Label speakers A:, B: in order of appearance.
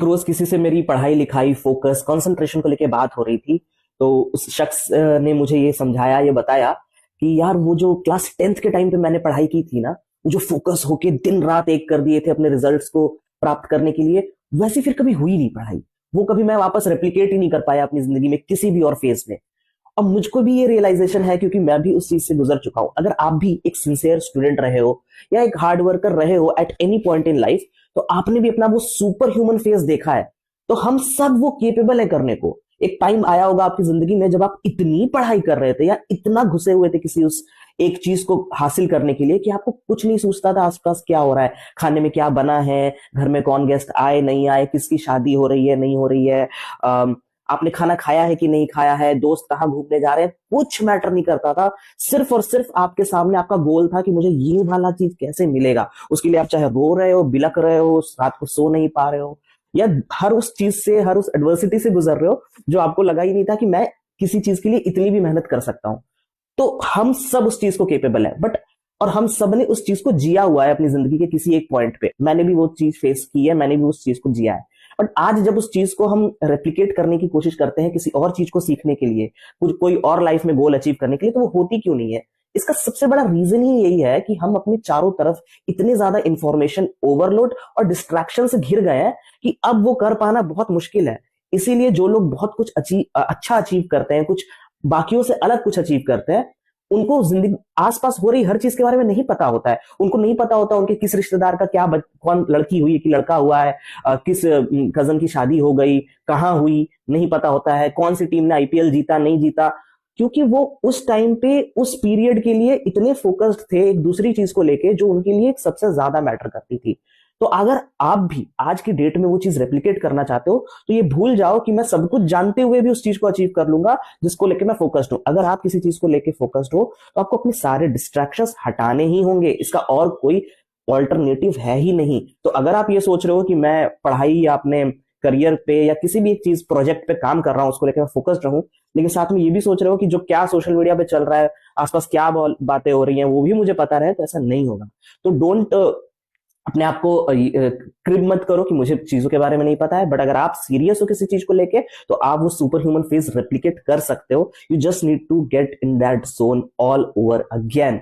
A: एक रोज किसी से मेरी पढ़ाई लिखाई फोकस कंसंट्रेशन को लेके बात हो रही थी। तो उस शख्स ने मुझे ये समझाया, ये बताया कि यार वो जो क्लास 10th के टाइम पे मैंने पढ़ाई की थी ना, वो जो फोकस होके दिन रात एक कर दिए थे अपने रिजल्ट्स को प्राप्त करने के लिए, वैसी फिर कभी हुई नहीं पढ़ाई। वो कभी मैं वापस रेप्लिकेट ही नहीं कर पाया अपनी जिंदगी में किसी भी और फेज में। अब मुझको भी ये रियलाइजेशन है क्योंकि मैं भी उस चीज से गुजर चुका हूं। अगर आप भी एक सिंसियर स्टूडेंट रहे हो या एक हार्ड वर्कर रहे हो at any point in life, तो आपने भी अपना वो सुपर ह्यूमन फेस देखा है। तो हम सब वो केपेबल है करने को। एक टाइम आया होगा आपकी जिंदगी में जब आप इतनी पढ़ाई कर रहे थे या इतना घुसे हुए थे किसी उस एक चीज को हासिल करने के लिए कि आपको कुछ नहीं सोचता था आसपास क्या हो रहा है, खाने में क्या बना है, घर में कौन गेस्ट आए नहीं आए, किसकी शादी हो रही है नहीं हो रही है, आपने खाना खाया है कि नहीं खाया है, दोस्त कहाँ घूमने जा रहे हैं, कुछ मैटर नहीं करता था। सिर्फ और सिर्फ आपके सामने आपका गोल था कि मुझे ये वाला चीज कैसे मिलेगा। उसके लिए आप चाहे रो रहे हो, बिलक रहे हो, रात को सो नहीं पा रहे हो, या हर उस चीज से, हर उस एडवर्सिटी से गुजर रहे हो जो आपको लगा ही नहीं था कि मैं किसी चीज के लिए इतनी भी मेहनत कर सकता हूं। तो हम सब उस चीज को केपेबल है, बट और हम सब ने उस चीज को जिया हुआ है अपनी जिंदगी के किसी एक पॉइंट पे। मैंने भी वो चीज फेस की है, मैंने भी उस चीज को जिया है। बट आज जब उस चीज को हम रेप्लिकेट करने की कोशिश करते हैं किसी और चीज को सीखने के लिए, कुछ कोई और लाइफ में गोल अचीव करने के लिए, तो वो होती क्यों नहीं है? इसका सबसे बड़ा रीजन ही यही है कि हम अपने चारों तरफ इतने ज्यादा इंफॉर्मेशन ओवरलोड और डिस्ट्रैक्शन से घिर गए हैं कि अब वो कर पाना बहुत मुश्किल है। इसीलिए जो लोग बहुत कुछ अच्छा अचीव करते हैं, कुछ बाकियों से अलग कुछ अचीव करते हैं, उनको जिंदगी आसपास हो रही हर चीज के बारे में नहीं पता होता है। उनको नहीं पता होता उनके किस रिश्तेदार का क्या कौन लड़की हुई कि लड़का हुआ है, किस कजन की शादी हो गई, कहाँ हुई, नहीं पता होता है, कौन सी टीम ने आईपीएल जीता नहीं जीता। क्योंकि वो उस टाइम पे उस पीरियड के लिए इतने फोकस्ड थे एक दूसरी चीज को लेके जो उनके लिए सबसे ज्यादा मैटर करती थी। तो अगर आप भी आज की डेट में वो चीज रेप्लिकेट करना चाहते हो, तो ये भूल जाओ कि मैं सब कुछ जानते हुए भी उस चीज को अचीव कर लूंगा जिसको लेके मैं फोकस्ड हूं। अगर आप किसी चीज को लेके फोकस्ड हो तो आपको अपने सारे डिस्ट्रैक्शंस हटाने ही होंगे, इसका और कोई ऑल्टरनेटिव है ही नहीं। तो अगर आप ये सोच रहे हो कि मैं पढ़ाई या अपने करियर पे या किसी भी एक चीज प्रोजेक्ट पे काम कर रहा हूं उसको लेकर मैं फोकस्ड रहूं, लेकिन साथ में ये भी सोच रहे हो कि जो क्या सोशल मीडिया पे चल रहा है, आसपास क्या बातें हो रही हैं वो भी मुझे पता रहे, तो ऐसा नहीं होगा। तो डोंट अपने आप को क्रिब मत करो कि मुझे चीजों के बारे में नहीं पता है। बट अगर आप सीरियस हो किसी चीज को लेके, तो आप वो सुपर ह्यूमन फेस रेप्लिकेट कर सकते हो। You just need to get in that zone all over again.